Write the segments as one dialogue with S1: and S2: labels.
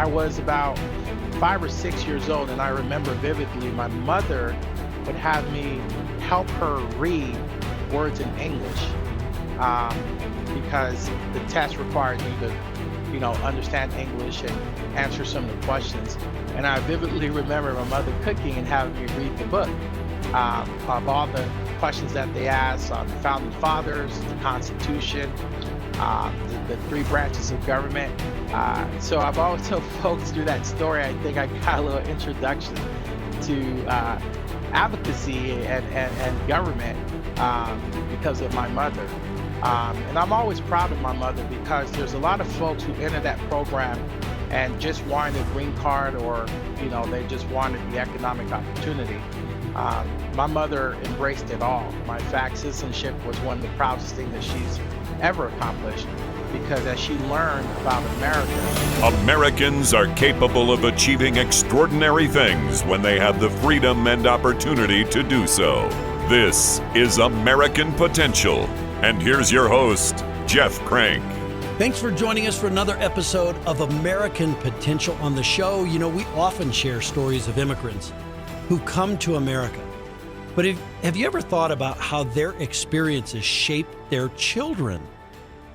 S1: I was about 5 or 6 years old, and I remember vividly my mother would have me help her read words in English um, because the test required you to, understand English and answer some of the questions. And I vividly remember my mother cooking and having me read the book of all the questions that they asked on the founding fathers, the Constitution, the three branches of government. So I've always told folks through that story, I think I got a little introduction to advocacy and government because of my mother. And I'm always proud of my mother because there's a lot of folks who enter that program and just wanted a green card or, they just wanted the economic opportunity. My mother embraced it all. My fact citizenship was one of the proudest things that she's ever accomplished because as she learned about America.
S2: Americans are capable of achieving extraordinary things when they have the freedom and opportunity to do so. This is American Potential. And here's your host, Jeff Crank.
S3: Thanks for joining us for another episode of American Potential on the show. We often share stories of immigrants who come to America. But have you ever thought about how their experiences shape their children?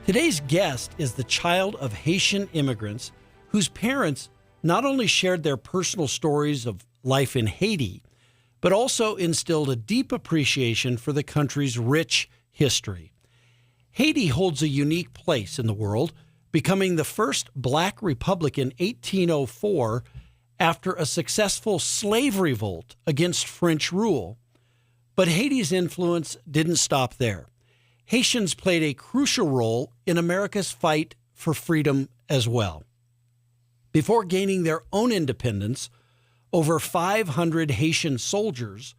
S3: Today's guest is the child of Haitian immigrants whose parents not only shared their personal stories of life in Haiti, but also instilled a deep appreciation for the country's rich history. Haiti holds a unique place in the world, becoming the first Black republic in 1804 after a successful slave revolt against French rule. But Haiti's influence didn't stop there. Haitians played a crucial role in America's fight for freedom as well. Before gaining their own independence, over 500 Haitian soldiers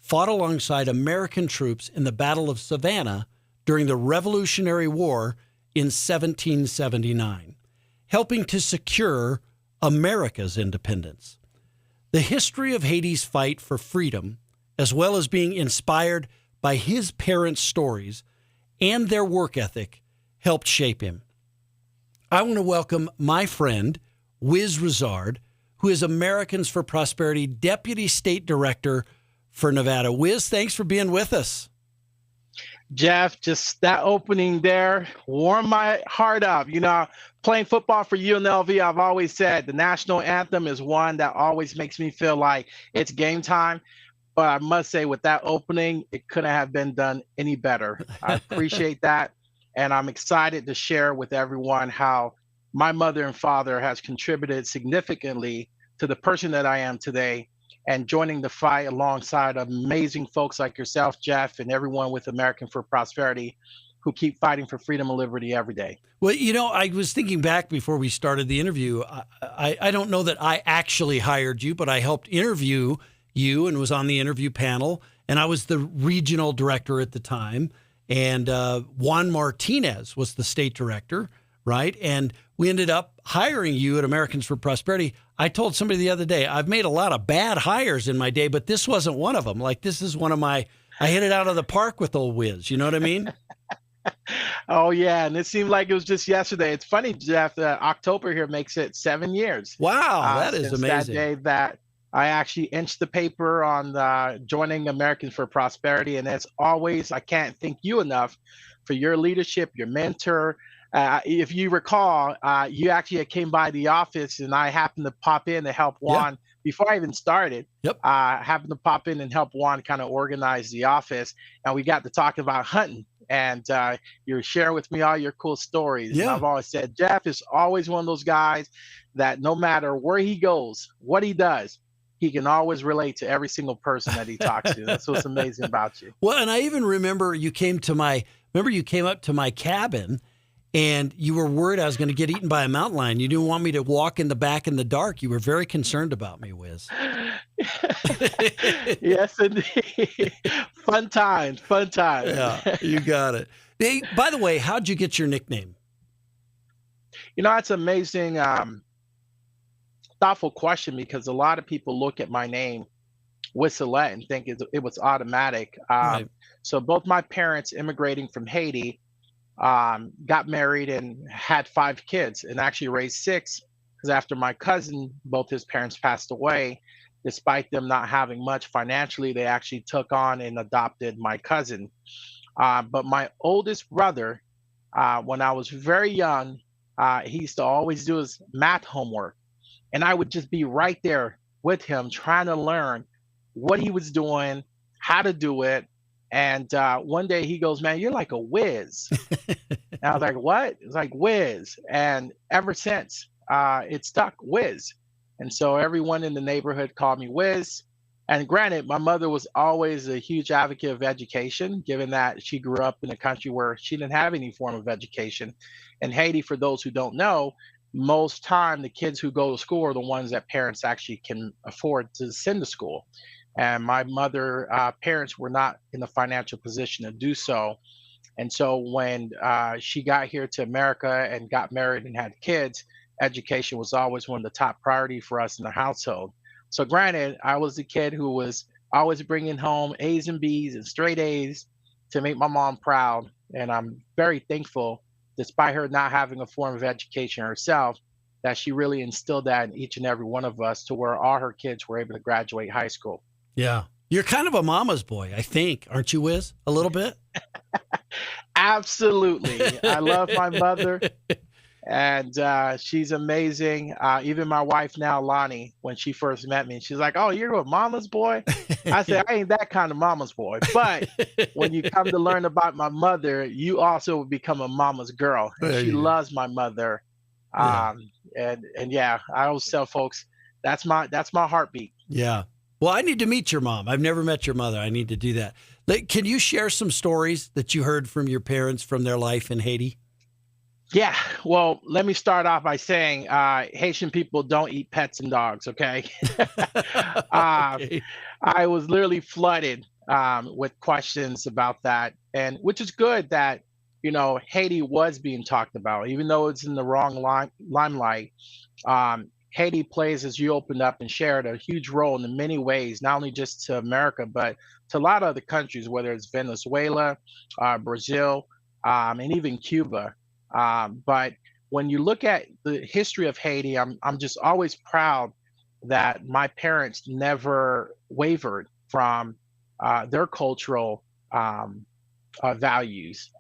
S3: fought alongside American troops in the Battle of Savannah during the Revolutionary War in 1779, helping to secure America's independence. The history of Haiti's fight for freedom, as well as being inspired by his parents' stories and their work ethic, helped shape him. I want to welcome my friend, Wiz Rouzard, who is Americans for Prosperity Deputy State Director for Nevada. Wiz, thanks for being with us.
S1: Jeff, just that opening there warmed my heart up. Playing football for UNLV, I've always said the national anthem is one that always makes me feel like it's game time. But I must say, with that opening, it couldn't have been done any better. I appreciate that. And I'm excited to share with everyone how my mother and father has contributed significantly to the person that I am today and joining the fight alongside amazing folks like yourself, Jeff, and everyone with American for Prosperity who keep fighting for freedom and liberty every day.
S3: Well, I was thinking back before we started the interview. I don't know that I actually hired you, but I helped interview you and was on the interview panel. And I was the regional director at the time. And Juan Martinez was the state director, right? And we ended up hiring you at Americans for Prosperity. I told somebody the other day, I've made a lot of bad hires in my day, but this wasn't one of them. Like, this is one of I hit it out of the park with old Wiz. You know what I mean?
S1: Oh, yeah. And it seemed like it was just yesterday. It's funny, Jeff, October here makes it 7 years.
S3: Wow, that is
S1: since
S3: amazing.
S1: That day that I actually inched the paper on joining Americans for Prosperity. And as always, I can't thank you enough for your leadership, your mentor. If you recall, you actually came by the office and I happened to pop in to help Juan before I even started.
S3: Yep.
S1: Happened to pop in and help Juan kind of organize the office. And we got to talk about hunting. And you were sharing with me all your cool stories.
S3: Yeah.
S1: And I've always said, Jeff is always one of those guys that no matter where he goes, what he does, he can always relate to every single person that he talks to. That's what's amazing about you.
S3: Well, and I even remember you came up to my cabin and you were worried I was going to get eaten by a mountain lion. You didn't want me to walk in the back in the dark. You were very concerned about me, Wiz.
S1: Yes, indeed. Fun times.
S3: Yeah, you got it. Hey, by the way, how'd you get your nickname?
S1: It's amazing, thoughtful question because a lot of people look at my name, Whistlet, and think it was automatic.
S3: Right.
S1: So both my parents immigrating from Haiti got married and had 5 kids and actually raised 6 because after my cousin, both his parents passed away, despite them not having much financially, they actually took on and adopted my cousin. But my oldest brother, when I was very young, he used to always do his math homework. And I would just be right there with him trying to learn what he was doing, how to do it. And one day he goes, "Man, you're like a whiz." And I was like, "What?" It's like Wiz. And ever since, it stuck, Wiz. And so everyone in the neighborhood called me Wiz. And granted, my mother was always a huge advocate of education, given that she grew up in a country where she didn't have any form of education. In Haiti, for those who don't know, most time the kids who go to school are the ones that parents actually can afford to send to school. And my mother parents were not in the financial position to do so. And so when she got here to America and got married and had kids, education was always one of the top priority for us in the household. So granted, I was the kid who was always bringing home A's and B's and straight A's to make my mom proud. And I'm very thankful, despite her not having a form of education herself, that she really instilled that in each and every one of us to where all her kids were able to graduate high school.
S3: Yeah. You're kind of a mama's boy, I think, aren't you, Wiz? A little bit?
S1: Absolutely. I love my mother, and she's amazing. Even my wife now, Lonnie, when she first met me, she's like, "Oh, you're a mama's boy?" I said, "I ain't that kind of mama's boy." But when you come to learn about my mother, you also will become a mama's girl. And
S3: There
S1: she
S3: you go.
S1: loves my mother.
S3: Yeah.
S1: And yeah, I always tell folks that's my heartbeat.
S3: Yeah. Well, I need to meet your mom. I've never met your mother. I need to do that. Can you share some stories that you heard from your parents from their life in Haiti?
S1: Yeah, well, let me start off by saying Haitian people don't eat pets and dogs, okay? uh,
S3: Okay.
S1: I was literally flooded with questions about that, and which is good that, Haiti was being talked about, even though it's in the wrong limelight. Haiti plays, as you opened up and shared, a huge role in many ways, not only just to America, but to a lot of other countries, whether it's Venezuela, Brazil, and even Cuba. But when you look at the history of Haiti, I'm just always proud that my parents never wavered from their cultural values.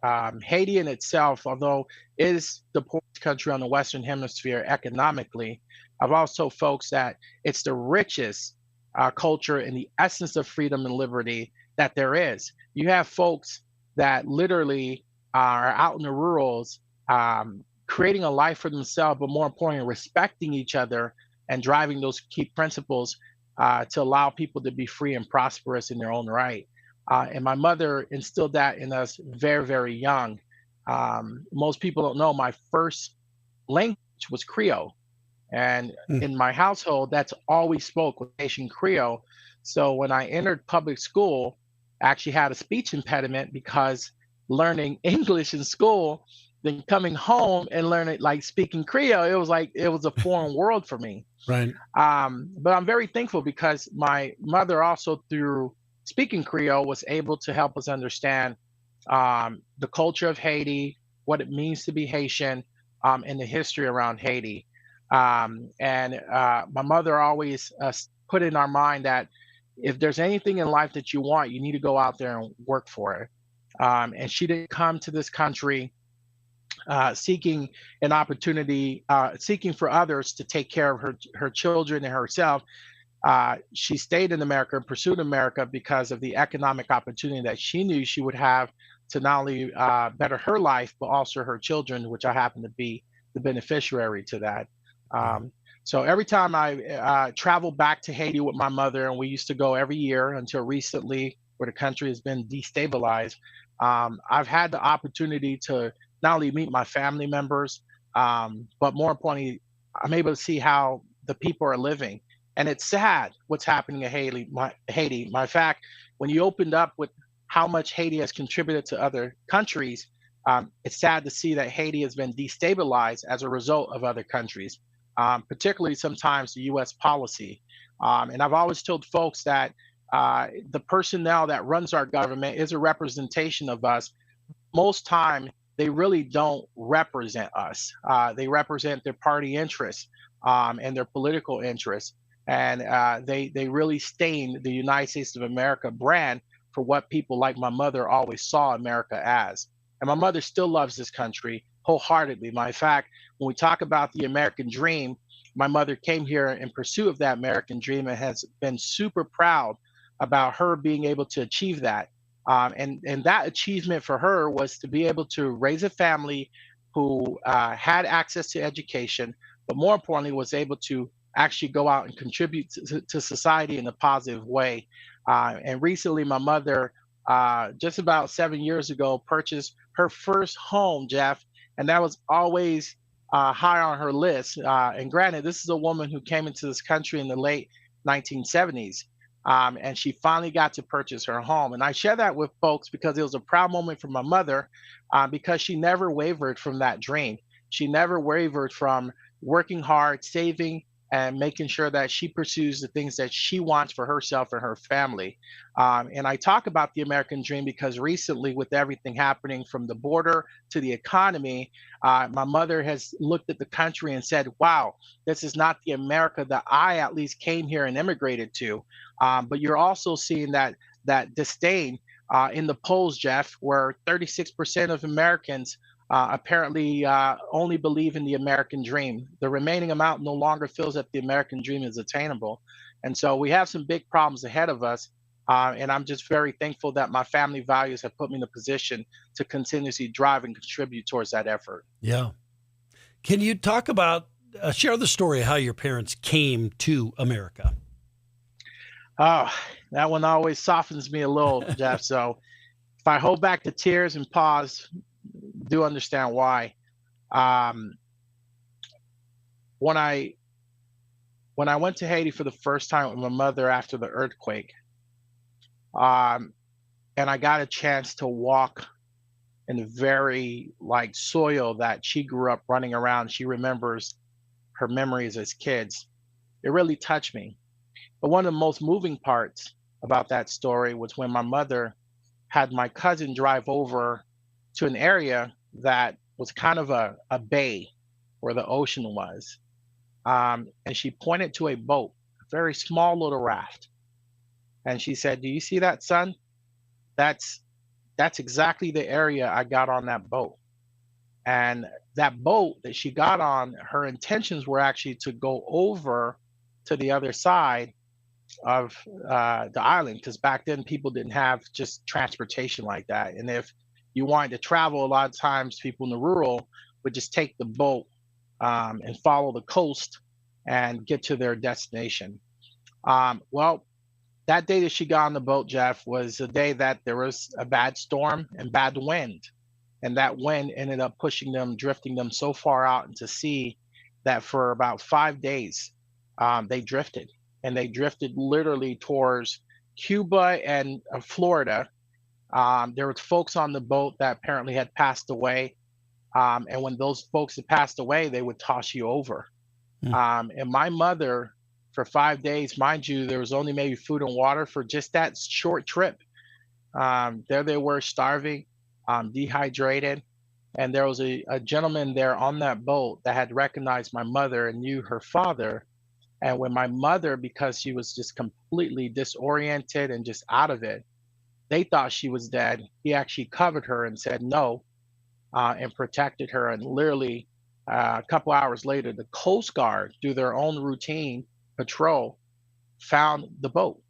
S1: Haiti in itself, although is the poorest country on the Western Hemisphere economically, I've also folks that it's the richest culture and the essence of freedom and liberty that there is. You have folks that literally are out in the rurals, creating a life for themselves, but more importantly, respecting each other and driving those key principles to allow people to be free and prosperous in their own right. And my mother instilled that in us very, very young. Most people don't know my first language was Creole. And
S3: Mm.
S1: in my household, that's all we spoke was Haitian Creole. So when I entered public school, I actually had a speech impediment because learning English in school, then coming home and learning like speaking Creole, it was like it was a foreign world for me.
S3: Right.
S1: But I'm very thankful because my mother also, through speaking Creole, was able to help us understand the culture of Haiti, what it means to be Haitian, and the history around Haiti. And my mother always put in our mind that if there's anything in life that you want, you need to go out there and work for it. And she didn't come to this country seeking an opportunity, seeking for others to take care of her children and herself. She stayed in America and pursued America because of the economic opportunity that she knew she would have to not only better her life, but also her children, which I happen to be the beneficiary to that. So every time I travel back to Haiti with my mother, and we used to go every year until recently, where the country has been destabilized, I've had the opportunity to not only meet my family members, but more importantly, I'm able to see how the people are living. And it's sad what's happening in Haiti. My fact, when you opened up with how much Haiti has contributed to other countries, it's sad to see that Haiti has been destabilized as a result of other countries, particularly sometimes the U.S. policy. And I've always told folks that the personnel that runs our government is a representation of us. Most time, they really don't represent us. They represent their party interests. and their political interests. And they really stained the United States of America brand for what people like my mother always saw America as. And my mother still loves this country wholeheartedly. In fact, when we talk about the American dream, my mother came here in pursuit of that American dream and has been super proud about her being able to achieve that. And that achievement for her was to be able to raise a family who had access to education, but more importantly, was able to actually go out and contribute to society in a positive way. And recently, my mother, just about 7 years ago, purchased her first home, Jeff, and that was always high on her list. And granted, this is a woman who came into this country in the late 1970s. And she finally got to purchase her home. And I share that with folks because it was a proud moment for my mother, because she never wavered from that dream. She never wavered from working hard, saving, and making sure that she pursues the things that she wants for herself and her family. And I talk about the American dream because recently, with everything happening from the border to the economy, my mother has looked at the country and said, wow, this is not the America that I at least came here and immigrated to. But you're also seeing that disdain in the polls, Jeff, where 36% of Americans apparently only believe in the American dream. The remaining amount no longer feels that the American dream is attainable. And so we have some big problems ahead of us. And I'm just very thankful that my family values have put me in a position to continuously drive and contribute towards that effort.
S3: Yeah. Can you talk about, share the story of how your parents came to America?
S1: Oh, that one always softens me a little, Jeff. So if I hold back the tears and pause, do understand why. When I went to Haiti for the first time with my mother after the earthquake, and I got a chance to walk in the very like soil that she grew up running around. She remembers her memories as kids. It really touched me. But one of the most moving parts about that story was when my mother had my cousin drive over to an area that was kind of a bay where the ocean was. And she pointed to a boat, a very small little raft. And she said, do you see that, son? That's exactly the area I got on that boat. And that boat that she got on, her intentions were actually to go over to the other side of the island, because back then people didn't have just transportation like that. And if you wanted to travel, a lot of times people in the rural would just take the boat and follow the coast and get to their destination. Well, that day that she got on the boat, Jeff, was the day that there was a bad storm and bad wind. And that wind ended up pushing them, drifting them so far out into sea that for about 5 days, they drifted. And they drifted literally towards Cuba and Florida. There were folks on the boat that apparently had passed away. And when those folks had passed away, they would toss you over. And my mother, for 5 days, mind you, there was only maybe food and water for just that short trip. There they were starving, dehydrated. And there was a gentleman there on that boat that had recognized my mother and knew her father. And when my mother, because she was just completely disoriented and just out of it, they thought she was dead, he actually covered her and said no, and protected her. And literally a couple hours later, the Coast Guard, through their own routine patrol, found the boat.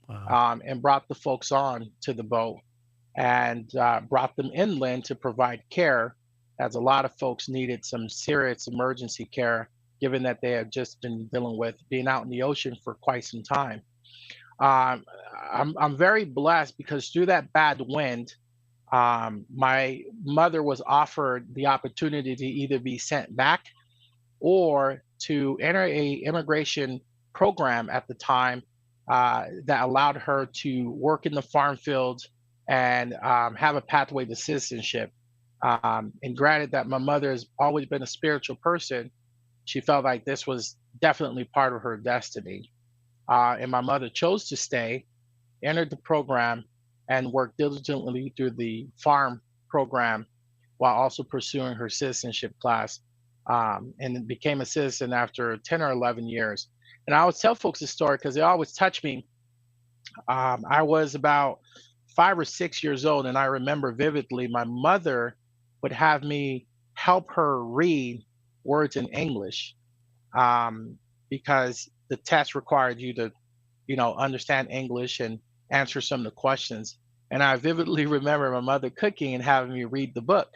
S1: Wow. And brought the folks on to the boat and brought them inland to provide care, as a lot of folks needed some serious emergency care, given that they had just been dealing with being out in the ocean for quite some time. I'm very blessed because through that bad wind, my mother was offered the opportunity to either be sent back or to enter a immigration program at the time that allowed her to work in the farm fields and have a pathway to citizenship. And granted that my mother has always been a spiritual person, she felt like this was definitely part of her destiny. And my mother chose to stay, entered the program, and worked diligently through the farm program while also pursuing her citizenship class. and then became a citizen after 10 or 11 years. And I always tell folks this story because they always touch me. I was about 5 or 6 years old, and I remember vividly my mother would have me help her read words in English, because the test required you to, understand English and answer some of the questions. And I vividly remember my mother cooking and having me read the book,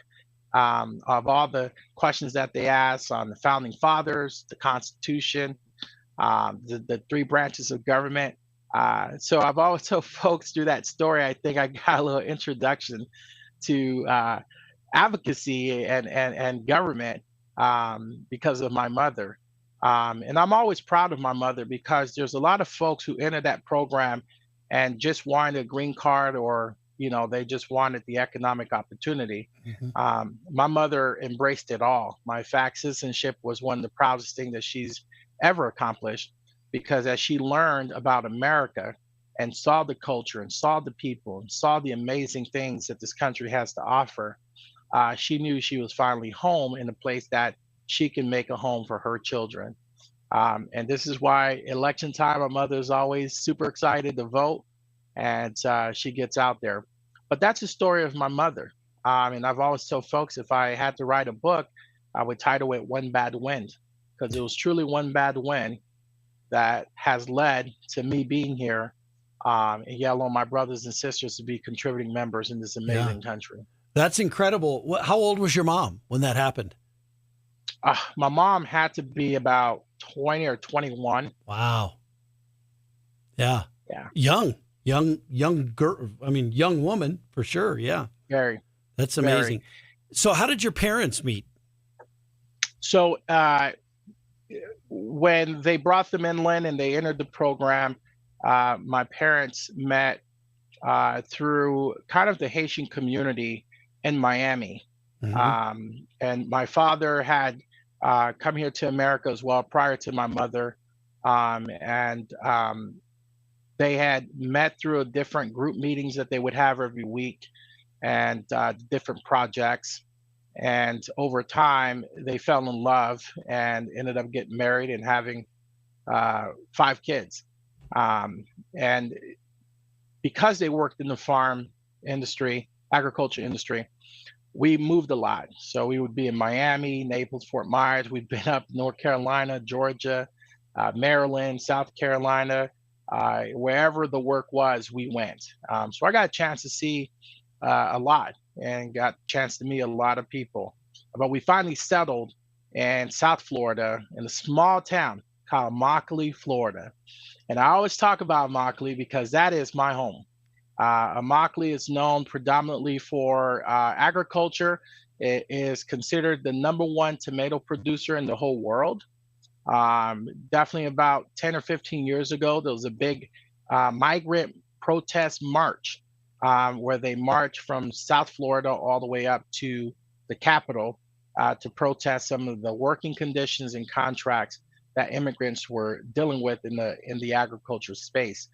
S1: of all the questions that they asked on the founding fathers, the Constitution, the three branches of government. So I've always told folks through that story, I think I got a little introduction to advocacy and government, because of my mother. And I'm always proud of my mother because there's a lot of folks who enter that program and just wanted a green card, or they just wanted the economic opportunity.
S3: Mhm.
S1: My mother embraced it all. My fact citizenship was one of the proudest things that she's ever accomplished, because as she learned about America and saw the culture and saw the people and saw the amazing things that this country has to offer, she knew she was finally home in a place that she can make a home for her children. And this is why election time, my mother is always super excited to vote, and she gets out there. But that's the story of my mother. And I've always told folks if I had to write a book, I would title it One Bad Wind, because it was truly one bad wind that has led to me being here, and yet alone my brothers and sisters to be contributing members in this
S3: Yeah,
S1: amazing country.
S3: that's incredible. How old was your mom when that happened?
S1: My mom had to be about 20 or 21.
S3: Wow. Yeah.
S1: Yeah,
S3: Young girl. I mean, young woman for sure. Yeah.
S1: very,
S3: That's
S1: very.
S3: amazing. So how did your parents meet?
S1: So when they brought them inland and they entered the program, my parents met through kind of the Haitian community in Miami.
S3: Hmm.
S1: And my father had come here to America as well prior to my mother. And they had met through a different group meetings that they would have every week, and different projects. And over time, they fell in love and ended up getting married and having 5 kids. And because they worked in the farm industry, agriculture industry, we moved a lot. So we would be in Miami, Naples, Fort Myers. We've been up North Carolina, Georgia, Maryland, South Carolina, wherever the work was, we went. So I got a chance to see a lot and got a chance to meet a lot of people. But we finally settled in South Florida in a small town called Immokalee, Florida. And I always talk about Immokalee because that is my home. Immokalee is known predominantly for agriculture. It is considered the #1 tomato producer in the whole world. Definitely about 10 or 15 years ago, there was a big migrant protest march, where they marched from South Florida all the way up to the capital, to protest some of the working conditions and contracts that immigrants were dealing with in the agriculture space.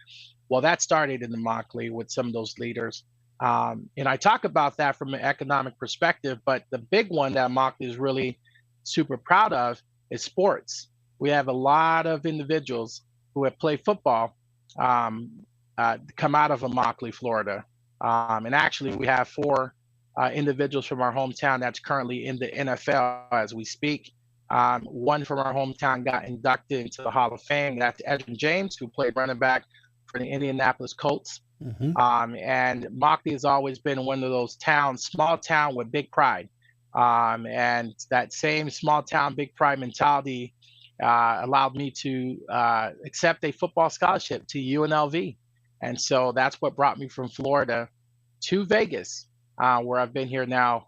S1: Well, that started in the Immokalee with some of those leaders. And I talk about that from an economic perspective, but the big one that Immokalee is really super proud of is sports. We have a lot of individuals who have played football, come out of Immokalee, Florida. And actually, we have 4 individuals from our hometown that's currently in the NFL as we speak. One from our hometown got inducted into the Hall of Fame. That's Edwin James, who played running back for the Indianapolis Colts.
S3: Hmm.
S1: And Immokalee has always been one of those towns, small town with big pride. And that same small town, big pride mentality allowed me to accept a football scholarship to UNLV. And so that's what brought me from Florida to Vegas, where I've been here now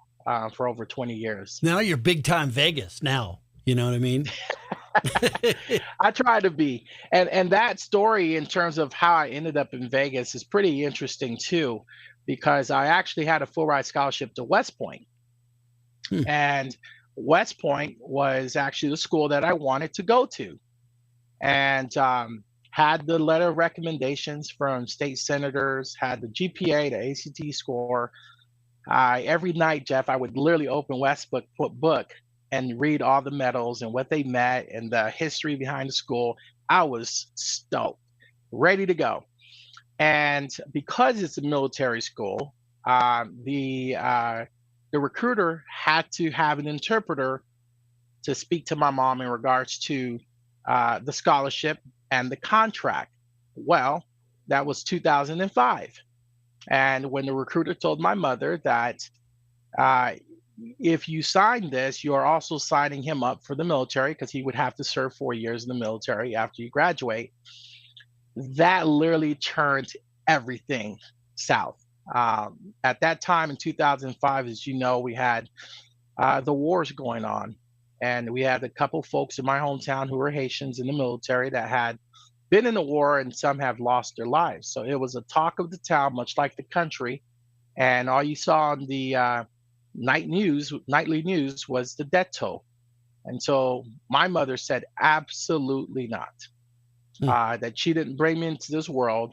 S1: for over 20 years.
S3: Now you're big time Vegas now. You know what I mean?
S1: I try to be. And that story in terms of how I ended up in Vegas is pretty interesting too, because I actually had a full ride scholarship to West Point.
S3: Hmm.
S1: And West Point was actually the school that I wanted to go to. And had the letter of recommendations from state senators, had the GPA, the ACT score. Every night, Jeff, I would literally open West book and read all the medals and what they met and the history behind the school, I was stoked, ready to go. And because it's a military school, the recruiter had to have an interpreter to speak to my mom in regards to the scholarship and the contract. Well, that was 2005. And when the recruiter told my mother that uh, if you sign this, you are also signing him up for the military because he would have to serve 4 years in the military after you graduate, that literally turned everything south. At that time in 2005, as you know, we had the wars going on. And we had a couple folks in my hometown who were Haitians in the military that had been in the war, and some have lost their lives. So it was a talk of the town, much like the country. And all you saw on the nightly news was the death toll. And so my mother said, absolutely not. That she didn't bring me into this world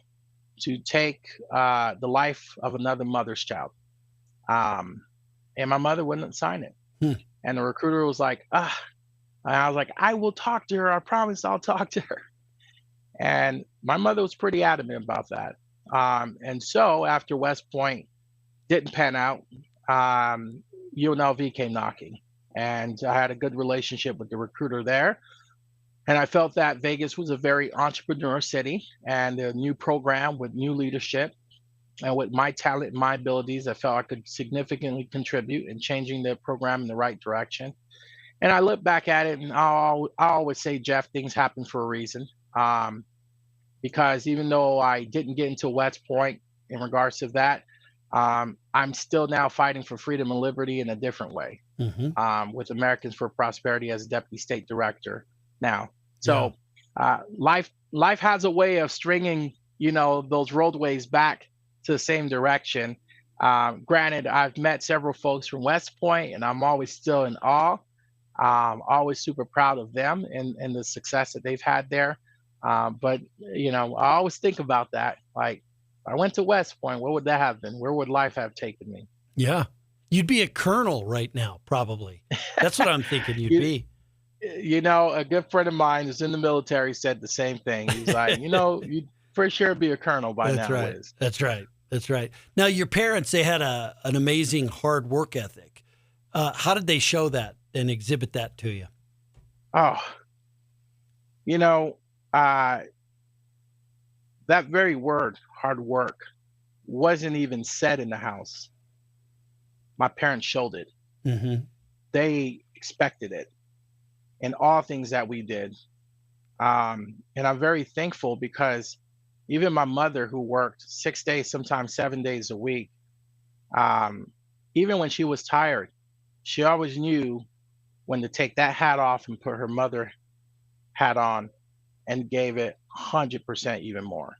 S1: to take the life of another mother's child. And my mother wouldn't sign it. And the recruiter was like, ah. And I was like, I will talk to her. I promise I'll talk to her. And my mother was pretty adamant about that. And so after West Point didn't pan out, UNLV came knocking. And I had a good relationship with the recruiter there. And I felt that Vegas was a very entrepreneur city and a new program with new leadership. And with my talent and my abilities, I felt I could significantly contribute in changing the program in the right direction. And I look back at it, and I always say, Jeff, things happen for a reason. Because even though I didn't get into West Point in regards to that, I'm still now fighting for freedom and liberty in a different way, with Americans for Prosperity as Deputy State Director now. So life has a way of stringing, those roadways back to the same direction. Granted, I've met several folks from West Point, and I'm always still in awe. Always super proud of them and the success that they've had there. But I always think about that. Like, if I went to West Point, what would that have been? Where would life have taken me?
S3: Yeah. You'd be a colonel right now, probably. That's what I'm thinking you'd be.
S1: A good friend of mine who's in the military said the same thing. He's like, you'd for sure be a colonel by now.
S3: Right.
S1: Wiz.
S3: That's right. That's right. Now, your parents, they had an amazing hard work ethic. How did they show that and exhibit that to you?
S1: Oh, that very word, hard work, wasn't even said in the house. My parents showed it. They expected it in all things that we did. And I'm very thankful because even my mother, who worked 6 days, sometimes 7 days a week, even when she was tired, she always knew when to take that hat off and put her mother hat on, and gave it 100% even more.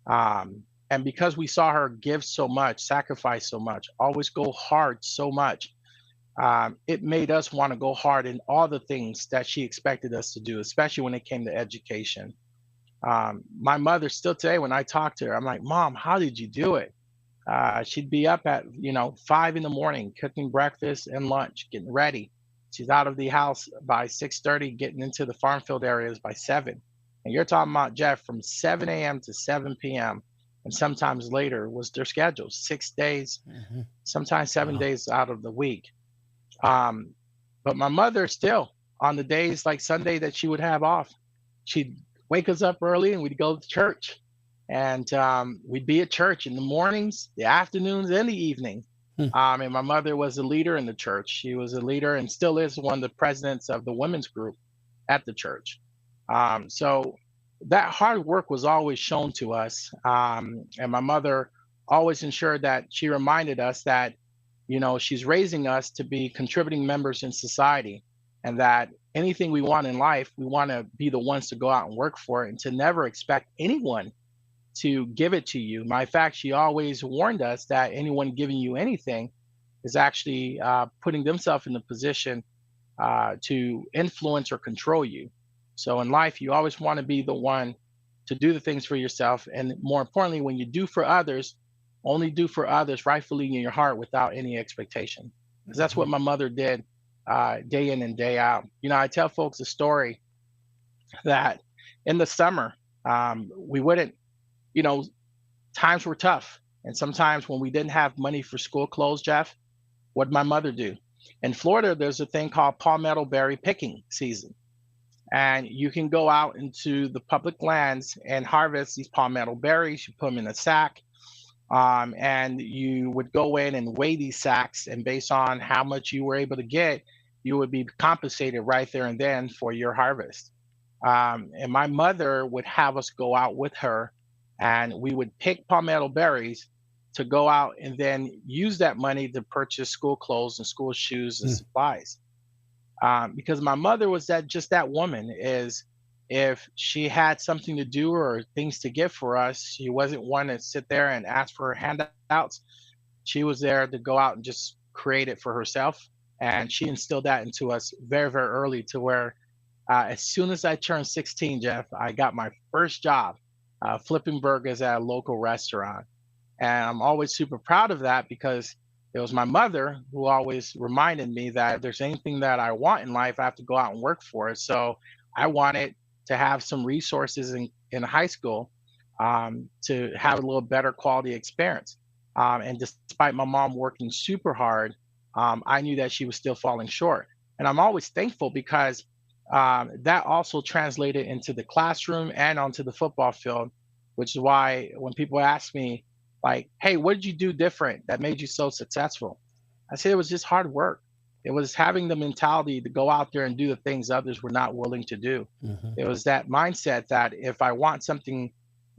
S1: And because we saw her give so much, sacrifice so much, always go hard so much, it made us want to go hard in all the things that she expected us to do, especially when it came to education. My mother, still today, when I talk to her, I'm like, Mom, how did you do it? She'd be up at 5 in the morning, cooking breakfast and lunch, getting ready. She's out of the house by 6:30, getting into the farm field areas by 7. And you're talking about, Jeff, from 7 a.m. to 7 p.m. and sometimes later was their schedule, 6 days, sometimes 7 days out of the week. But my mother still, on the days like Sunday that she would have off, she'd wake us up early and we'd go to church. And we'd be at church in the mornings, the afternoons, and the evening. And my mother was a leader in the church. She was a leader and still is one of the presidents of the women's group at the church. So that hard work was always shown to us. And my mother always ensured that she reminded us that, she's raising us to be contributing members in society, and that anything we want in life, we want to be the ones to go out and work for it, and to never expect anyone to give it to you. Matter of fact, she always warned us that anyone giving you anything is actually putting themselves in the position to influence or control you. So in life, you always want to be the one to do the things for yourself. And more importantly, when you do for others, only do for others rightfully in your heart without any expectation. Because that's what my mother did day in and day out. I tell folks a story that in the summer, we wouldn't, you know, times were tough. And sometimes when we didn't have money for school clothes, Jeff, what did my mother do? In Florida, there's a thing called palmetto berry picking season. And you can go out into the public lands and harvest these palmetto berries. You put them in a sack, and you would go in and weigh these sacks. And based on how much you were able to get, you would be compensated right there and then for your harvest. And my mother would have us go out with her, and we would pick palmetto berries to go out and then use that money to purchase school clothes and school shoes and supplies. Because my mother was that woman is if she had something to do or things to get for us, she wasn't one to sit there and ask for handouts. She was there to go out and just create it for herself. And she instilled that into us very, very early to where as soon as I turned 16, Jeff, I got my first job flipping burgers at a local restaurant. And I'm always super proud of that because it was my mother who always reminded me that if there's anything that I want in life, I have to go out and work for it. So I wanted to have some resources in high school to have a little better quality experience. And despite my mom working super hard, I knew that she was still falling short. And I'm always thankful because that also translated into the classroom and onto the football field, which is why when people ask me, like, hey, what did you do different that made you so successful? I said it was just hard work. It was having the mentality to go out there and do the things others were not willing to do. It was that mindset that if I want something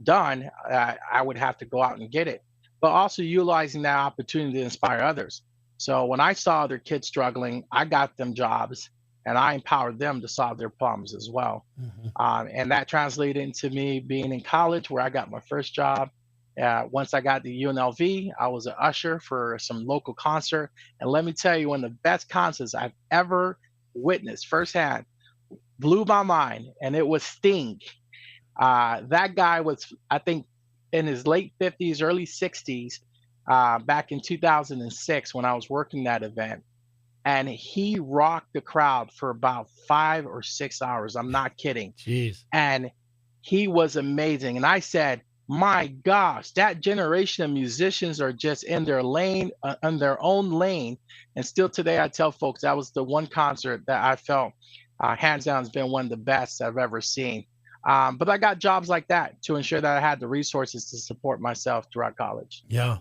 S1: done, I would have to go out and get it, but also utilizing that opportunity to inspire others. So when I saw other kids struggling, I got them jobs and I empowered them to solve their problems as well. And that translated into me being in college where I got my first job. Once I got to UNLV, I was an usher for some local concert. And let me tell you, one of the best concerts I've ever witnessed firsthand blew my mind, and it was Sting. That guy was, I think, in his late 50s, early 60s, back in 2006 when I was working that event. And he rocked the crowd for about 5 or 6 hours. I'm not kidding.
S3: Jeez.
S1: And he was amazing. And I said, my gosh, that generation of musicians are just in their lane, in their own lane. And still today, I tell folks that was the one concert that I felt hands down has been one of the best I've ever seen. But I got jobs like that to ensure that I had the resources to support myself throughout college.
S3: Yeah.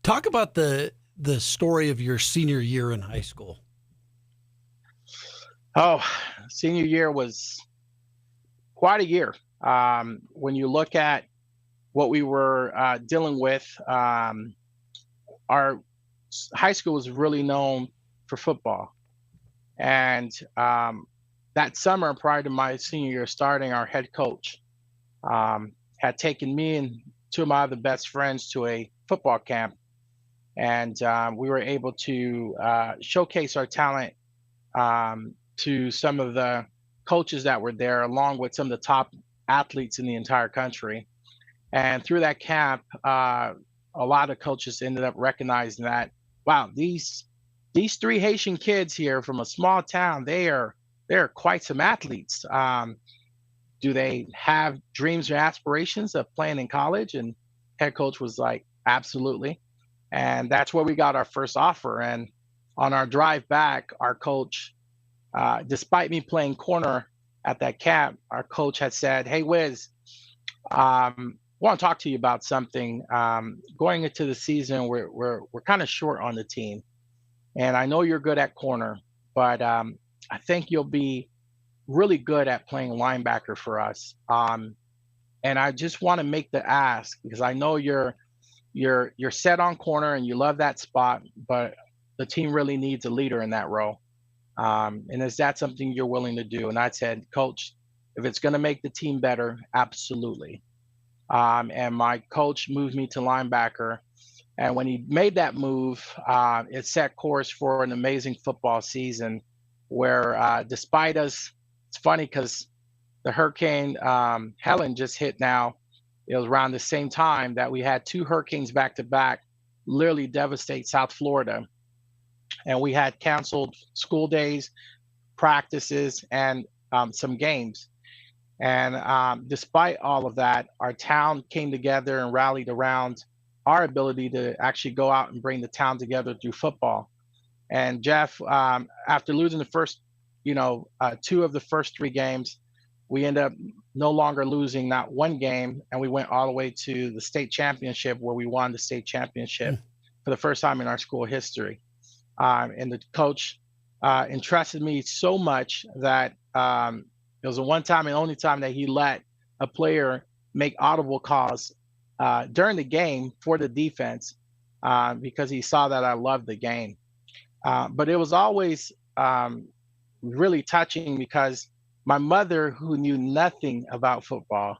S3: Talk about the story of your senior year in high school.
S1: Oh, senior year was quite a year. When you look at what we were dealing with, our high school was really known for football. And that summer, prior to my senior year starting, our head coach had taken me and two of my other best friends to a football camp. And we were able to showcase our talent to some of the coaches that were there, along with some of the top athletes in the entire country. And through that camp, a lot of coaches ended up recognizing that, wow, these three Haitian kids here from a small town, they're quite some athletes. Do they have dreams or aspirations of playing in college? And head coach was like, absolutely. And that's where we got our first offer. And on our drive back, our coach, despite me playing corner at that camp, our coach had said, hey, Wiz, I want to talk to you about something. Going into the season, we're kind of short on the team. And I know you're good at corner, but I think you'll be really good at playing linebacker for us. And I just want to make the ask because I know you're set on corner and you love that spot, but the team really needs a leader in that role. And is that something you're willing to do? And I said, Coach, if it's going to make the team better, absolutely. And my coach moved me to linebacker. And when he made that move, it set course for an amazing football season where despite us, it's funny because the Hurricane Helen just hit now. It was around the same time that we had two hurricanes back to back, literally devastate South Florida. and we had canceled school days, practices, and some games. And despite all of that, our town came together and rallied around our ability to actually go out and bring the town together through football. And Jeff, after losing the first, two of the first three games, we ended up no longer losing not one game, and we went all the way to the state championship where we won the state championship for the first time in our school history. And the coach entrusted me so much that it was the one time and only time that he let a player make audible calls during the game for the defense because he saw that I loved the game. But it was always really touching because my mother, who knew nothing about football,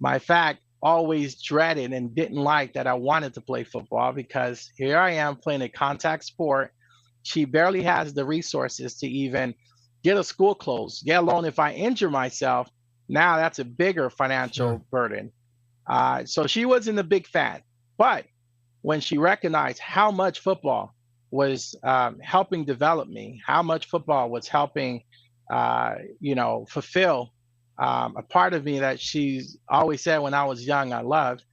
S1: my fact, always dreaded and didn't like that I wanted to play football because here I am playing a contact sport. She barely has the resources to even get a school closed, let alone if I injure myself. Now that's a bigger financial burden. So she wasn't a big fan. But when she recognized how much football was helping develop me, how much football was helping, fulfill a part of me that she's always said when I was young I loved,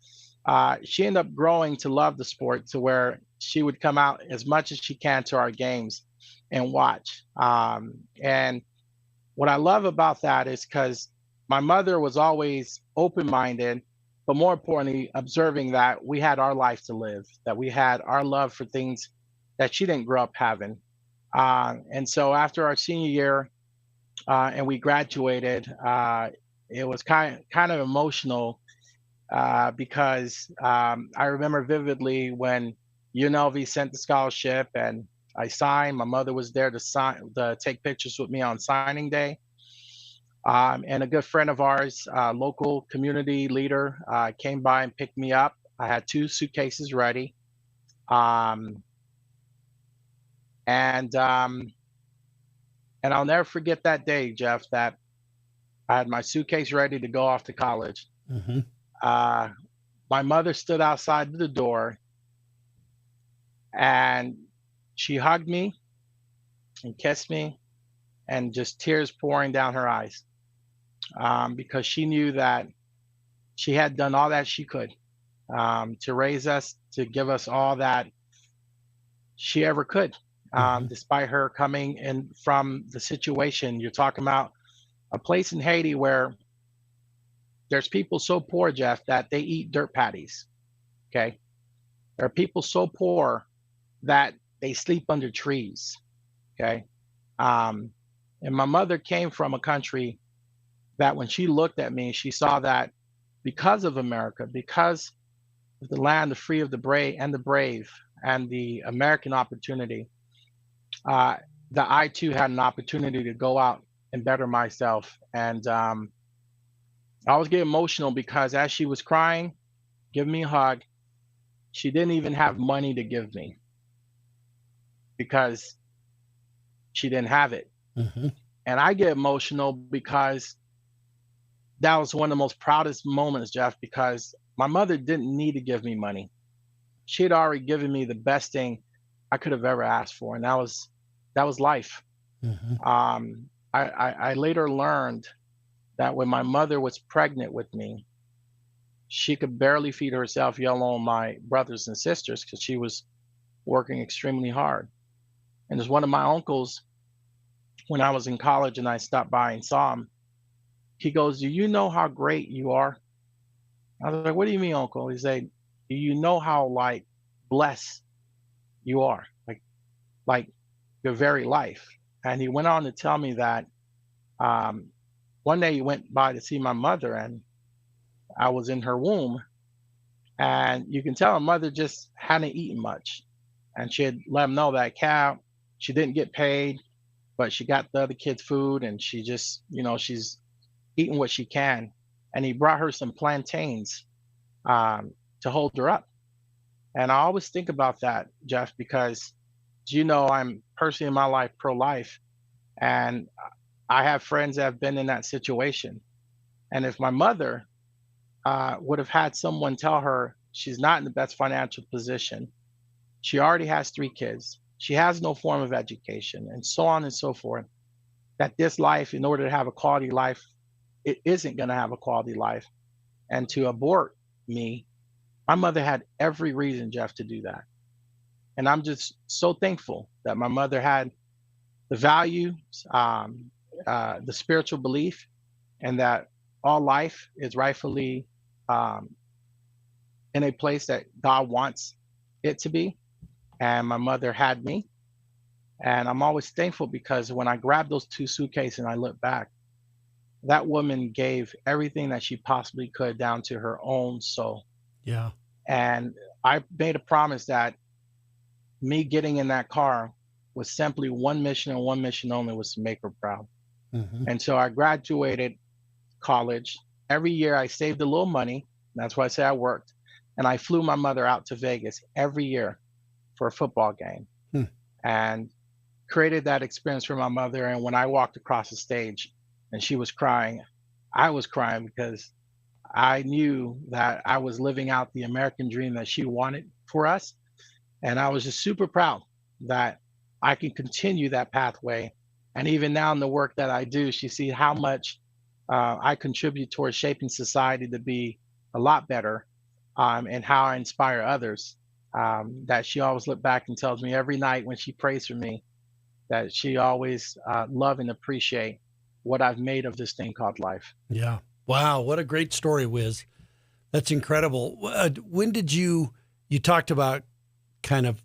S1: she ended up growing to love the sport to where she would come out as much as she can to our games and watch. And what I love about that is because my mother was always open-minded, but more importantly, observing that we had our life to live, that we had our love for things that she didn't grow up having. And so after our senior year and we graduated, it was kind of emotional because I remember vividly when UNLV sent the scholarship and I signed. My mother was there to take pictures with me on signing day. And a good friend of ours, local community leader, came by and picked me up. I had 2 suitcases ready. And I'll never forget that day, Jeff, that I had my suitcase ready to go off to college.
S3: Mm-hmm.
S1: My mother stood outside the door and she hugged me and kissed me and just tears pouring down her eyes because she knew that she had done all that she could to raise us, to give us all that she ever could. Despite her coming in from the situation, you're talking about a place in Haiti where there's people so poor, Jeff, that they eat dirt patties. Okay. There are people so poor that they sleep under trees. Okay. And my mother came from a country that when she looked at me, she saw that because of America, because of the land, the free of the brave and the American opportunity, that I too had an opportunity to go out and better myself. And I always get emotional because as she was crying, giving me a hug, she didn't even have money to give me because she didn't have it.
S3: Mm-hmm.
S1: And I get emotional because that was one of the most proudest moments, Jeff, because my mother didn't need to give me money. She had already given me the best thing I could have ever asked for, and that was life.
S3: Mm-hmm.
S1: I later learned that when my mother was pregnant with me, she could barely feed herself, let alone my brothers and sisters, because she was working extremely hard. And as one of my uncles, when I was in college and I stopped by and saw him, he goes, "Do you know how great you are?" I was like, "What do you mean, Uncle?" He said, "Do you know how blessed you are? Like your very life." And he went on to tell me that one day he went by to see my mother and I was in her womb, and you can tell her mother just hadn't eaten much. And she had let him know that she didn't get paid, but she got the other kids food and she just, she's eating what she can. And he brought her some plantains to hold her up. And I always think about that, Jeff, because I'm personally in my life pro-life, and I have friends that have been in that situation. And if my mother would have had someone tell her she's not in the best financial position, she already has 3 kids, she has no form of education, and so on and so forth. That this life, in order to have a quality life, it isn't going to have a quality life. And to abort me, my mother had every reason, Jeff, to do that. And I'm just so thankful that my mother had the value, the spiritual belief, and that all life is rightfully um, in a place that God wants it to be. And my mother had me. And I'm always thankful because when I grabbed those two suitcases and I look back, that woman gave everything that she possibly could down to her own soul.
S3: Yeah.
S1: And I made a promise that me getting in that car was simply one mission and one mission only, was to make her proud.
S3: Hmm.
S1: And so I graduated college. Every year I saved a little money. That's why I say I worked. And I flew my mother out to Vegas every year for a football game.
S3: Hmm.
S1: And created that experience for my mother. And when I walked across the stage and she was crying, I was crying because I knew that I was living out the American dream that she wanted for us. And I was just super proud that I can continue that pathway. And even now in the work that I do, she sees how much I contribute towards shaping society to be a lot better, and how I inspire others. That she always look back and tells me every night when she prays for me that she always love and appreciate what I've made of this thing called life.
S3: Yeah. Wow. What a great story, Wiz. That's incredible. When did you talked about kind of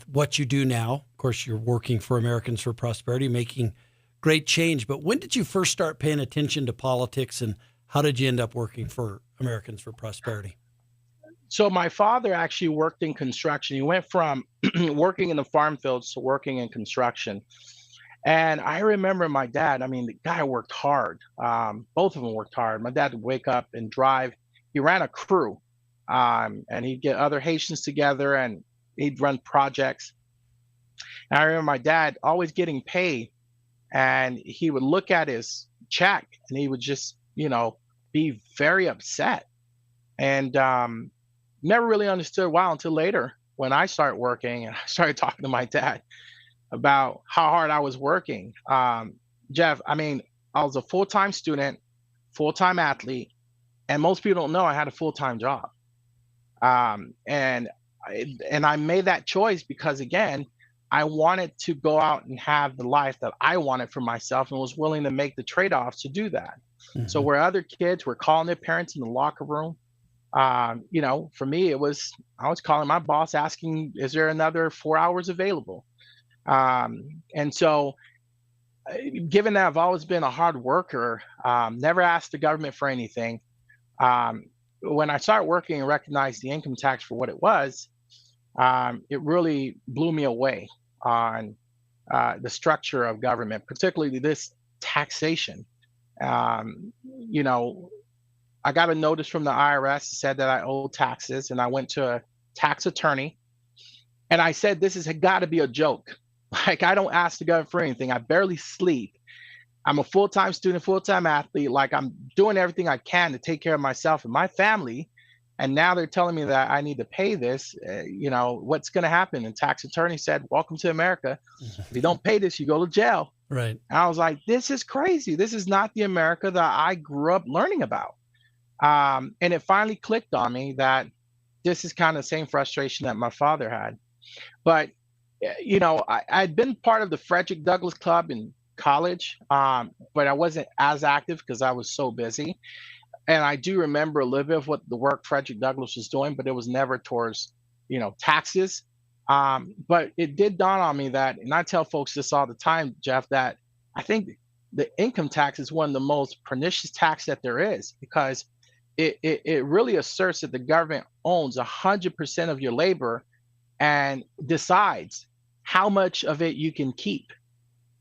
S3: what you do now? Of course, you're working for Americans for Prosperity, making great change. But when did you first start paying attention to politics, and how did you end up working for Americans for Prosperity?
S1: So my father actually worked in construction. He went from working in the farm fields to working in construction. And I remember my dad, I mean, the guy worked hard. Both of them worked hard. My dad would wake up and drive. He ran a crew, and he'd get other Haitians together and he'd run projects. And I remember my dad always getting paid, and he would look at his check and he would just, be very upset. And never really understood why until later when I started working and I started talking to my dad about how hard I was working. Jeff, I mean, I was a full-time student, full-time athlete, and most people don't know I had a full-time job. And I made that choice because, again, I wanted to go out and have the life that I wanted for myself, and was willing to make the trade-offs to do that. So
S3: Mm-hmm.
S1: where other kids were calling their parents in the locker room, for me, I was calling my boss asking, is there another 4 hours available? And so, given that I've always been a hard worker, never asked the government for anything, when I started working and recognized the income tax for what it was, it really blew me away on the structure of government, particularly this taxation. Um, you know, I got a notice from the IRS that said that I owed taxes, and I went to a tax attorney and I said, this has got to be a joke. Like, I don't ask the government for anything. I barely sleep. I'm a full-time student, full-time athlete. Like, I'm doing everything I can to take care of myself and my family. And now they're telling me that I need to pay this. What's going to happen? And tax attorney said, welcome to America. If you don't pay this, you go to jail.
S3: Right.
S1: And I was like, this is crazy. This is not the America that I grew up learning about. And it finally clicked on me that this is kind of the same frustration that my father had. But, I'd been part of the Frederick Douglass Club in college, but I wasn't as active because I was so busy. And I do remember a little bit of what the work Frederick Douglass was doing, but it was never towards, taxes. But it did dawn on me that, and I tell folks this all the time, Jeff, that I think the income tax is one of the most pernicious tax that there is, because it really asserts that the government owns 100% of your labor and decides how much of it you can keep.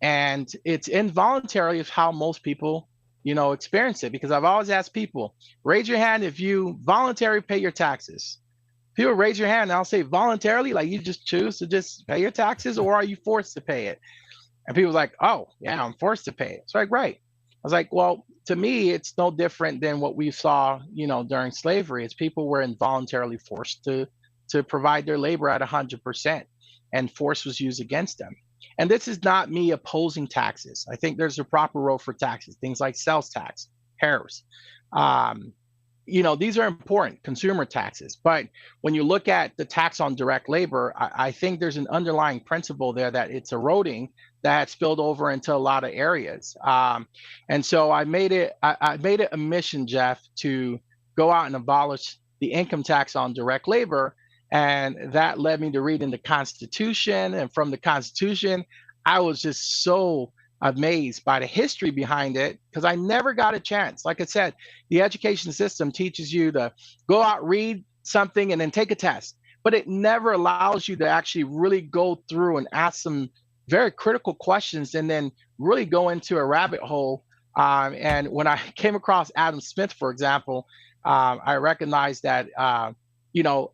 S1: And it's involuntary of how most people, experience it. Because I've always asked people, raise your hand if you voluntarily pay your taxes. People raise your hand and I'll say, voluntarily, like you just choose to just pay your taxes, or are you forced to pay it? And people's like, oh yeah, I'm forced to pay it. It's like, right. I was like, well, to me, it's no different than what we saw, during slavery. It's people were involuntarily forced to provide their labor at 100%. and force was used against them. And this is not me opposing taxes. I think there's a proper role for taxes, things like sales tax, tariffs. Um, these are important, consumer taxes. But when you look at the tax on direct labor, I think there's an underlying principle there that it's eroding, that spilled over into a lot of areas. And so I made it a mission, Jeff, to go out and abolish the income tax on direct labor. And that led me to reading the Constitution. And from the Constitution, I was just so amazed by the history behind it, because I never got a chance. Like I said, the education system teaches you to go out, read something, and then take a test. But it never allows you to actually really go through and ask some very critical questions and then really go into a rabbit hole. And when I came across Adam Smith, for example, I recognized that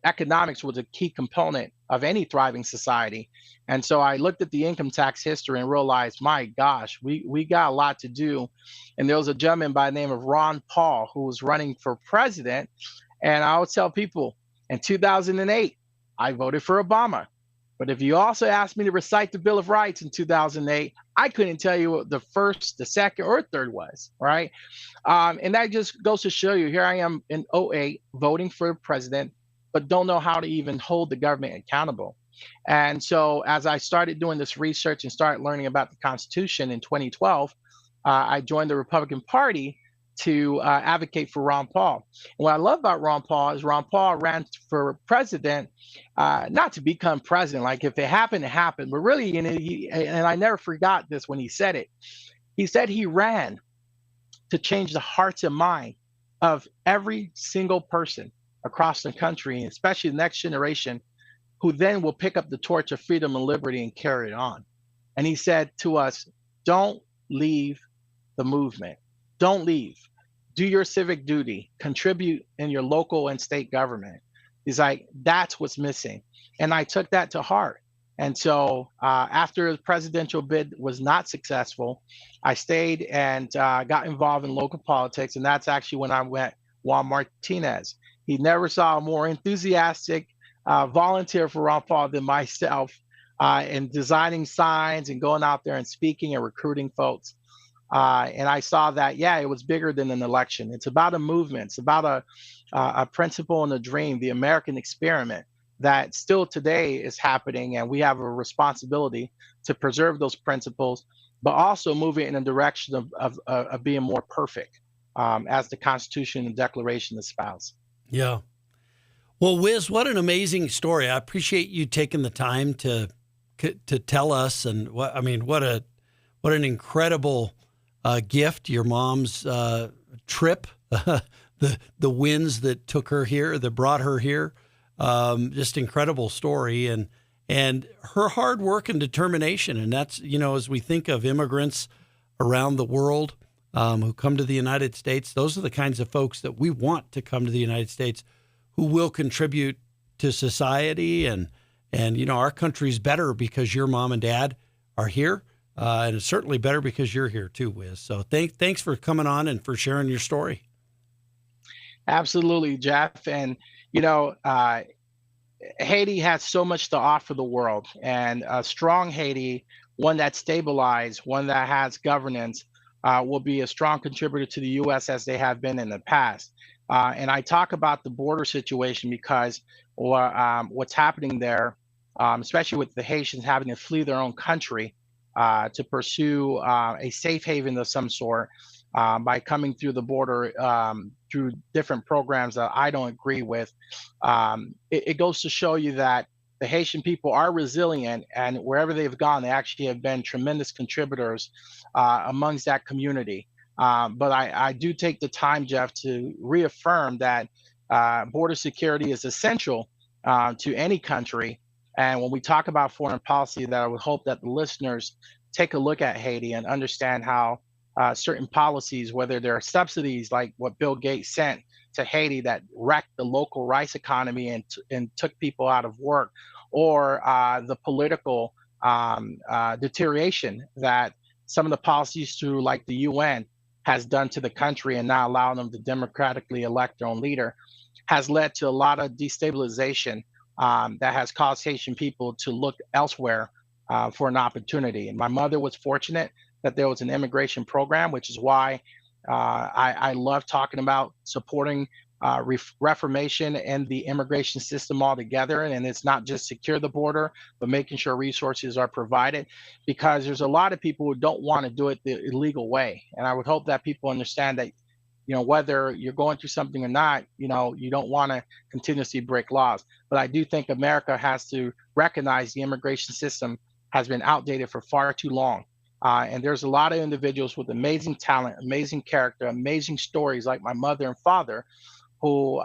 S1: economics was a key component of any thriving society. And so I looked at the income tax history and realized, my gosh, we got a lot to do. And there was a gentleman by the name of Ron Paul who was running for president. And I would tell people, in 2008, I voted for Obama. But if you also asked me to recite the Bill of Rights in 2008, I couldn't tell you what the first, the second, or third was, right? And that just goes to show you, here I am in 2008 voting for president, but don't know how to even hold the government accountable. And so as I started doing this research and started learning about the Constitution in 2012, I joined the Republican Party to advocate for Ron Paul. And what I love about Ron Paul is Ron Paul ran for president, not to become president. Like, if it happened, it happened. But really, and I never forgot this when he said it. He said he ran to change the hearts and mind of every single person across the country, especially the next generation, who then will pick up the torch of freedom and liberty and carry it on. And he said to us, don't leave the movement. Don't leave. Do your civic duty. Contribute in your local and state government. He's like, that's what's missing. And I took that to heart. And so after the presidential bid was not successful, I stayed and got involved in local politics. And that's actually when I met Juan Martinez. He never saw a more enthusiastic volunteer for Ron Paul than myself, in designing signs and going out there and speaking and recruiting folks. And I saw that, it was bigger than an election. It's about a movement. It's about a principle and a dream, the American experiment, that still today is happening. And we have a responsibility to preserve those principles, but also move it in a direction of being more perfect, as the Constitution and Declaration espouse.
S3: Yeah. Well, Wiz, what an amazing story. I appreciate you taking the time to tell us. And what an incredible gift, your mom's trip, the winds that took her here, that brought her here. Just incredible story, and her hard work and determination. And that's, as we think of immigrants around the world who come to the United States, those are the kinds of folks that we want to come to the United States, who will contribute to society. And our country's better because your mom and dad are here. And it's certainly better because you're here too, Wiz. So thanks for coming on and for sharing your story.
S1: Absolutely, Jeff. And, Haiti has so much to offer the world, and a strong Haiti, one that's stabilized, one that has governance, will be a strong contributor to the U.S. as they have been in the past. And I talk about the border situation because what's happening there, especially with the Haitians having to flee their own country to pursue a safe haven of some sort by coming through the border through different programs that I don't agree with. It goes to show you that the Haitian people are resilient, and wherever they've gone, they actually have been tremendous contributors amongst that community. But I do take the time, Jeff, to reaffirm that border security is essential to any country. And when we talk about foreign policy, that I would hope that the listeners take a look at Haiti and understand how certain policies, whether they're subsidies like what Bill Gates sent to Haiti that wrecked the local rice economy and took people out of work, or the political deterioration that some of the policies through like the UN has done to the country and not allowing them to democratically elect their own leader, has led to a lot of destabilization that has caused Haitian people to look elsewhere for an opportunity. And my mother was fortunate that there was an immigration program, which is why I love talking about supporting reformation and the immigration system altogether. And it's not just secure the border, but making sure resources are provided, because there's a lot of people who don't want to do it the illegal way. And I would hope that people understand that, whether you're going through something or not, you don't want to continuously break laws. But I do think America has to recognize the immigration system has been outdated for far too long. And there's a lot of individuals with amazing talent, amazing character, amazing stories like my mother and father, who,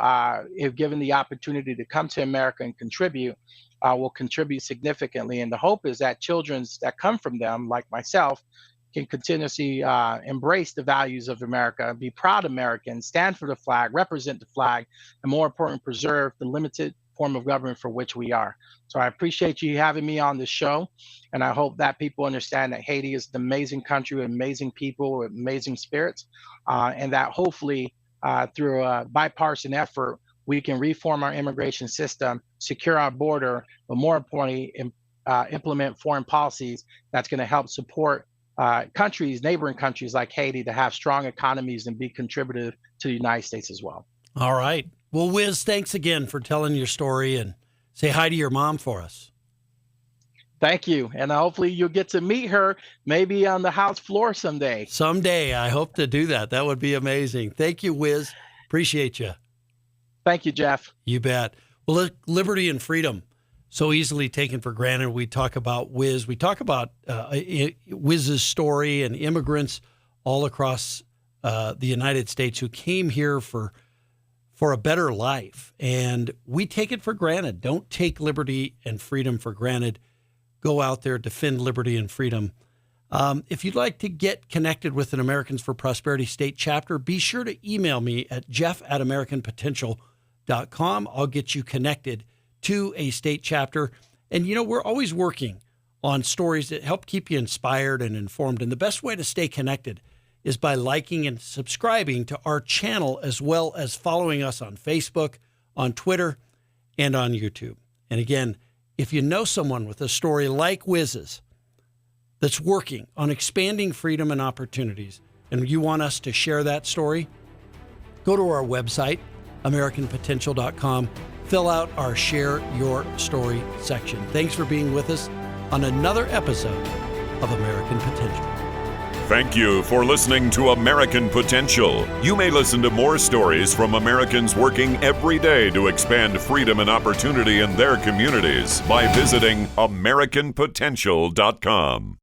S1: if given the opportunity to come to America and contribute, will contribute significantly. And the hope is that children that come from them, like myself, can continuously embrace the values of America, be proud Americans, stand for the flag, represent the flag, and more important, preserve the limited form of government for which we are. So I appreciate you having me on this show. And I hope that people understand that Haiti is an amazing country with amazing people, with amazing spirits, and that hopefully through a bipartisan effort, we can reform our immigration system, secure our border, but more importantly, implement foreign policies that's going to help support neighboring countries like Haiti to have strong economies and be contributive to the United States as well.
S3: All right. Well, Wiz, thanks again for telling your story, and say hi to your mom for us.
S1: Thank you. And hopefully you'll get to meet her maybe on the House floor someday.
S3: Someday. I hope to do that. That would be amazing. Thank you, Wiz. Appreciate you.
S1: Thank you, Jeff.
S3: You bet. Well, liberty and freedom, so easily taken for granted. We talk about Wiz. We talk about Wiz's story and immigrants all across the United States who came here for a better life. And we take it for granted. Don't take liberty and freedom for granted. Go out there, defend liberty and freedom. If you'd like to get connected with an Americans for Prosperity state chapter, be sure to email me at jeff@americanpotential.com. I'll get you connected to a state chapter. And, we're always working on stories that help keep you inspired and informed. And the best way to stay connected is by liking and subscribing to our channel, as well as following us on Facebook, on Twitter, and on YouTube. And again, if you know someone with a story like Wiz's that's working on expanding freedom and opportunities, and you want us to share that story, go to our website, AmericanPotential.com, fill out our Share Your Story section. Thanks for being with us on another episode of American Potential.
S2: Thank you for listening to American Potential. You may listen to more stories from Americans working every day to expand freedom and opportunity in their communities by visiting AmericanPotential.com.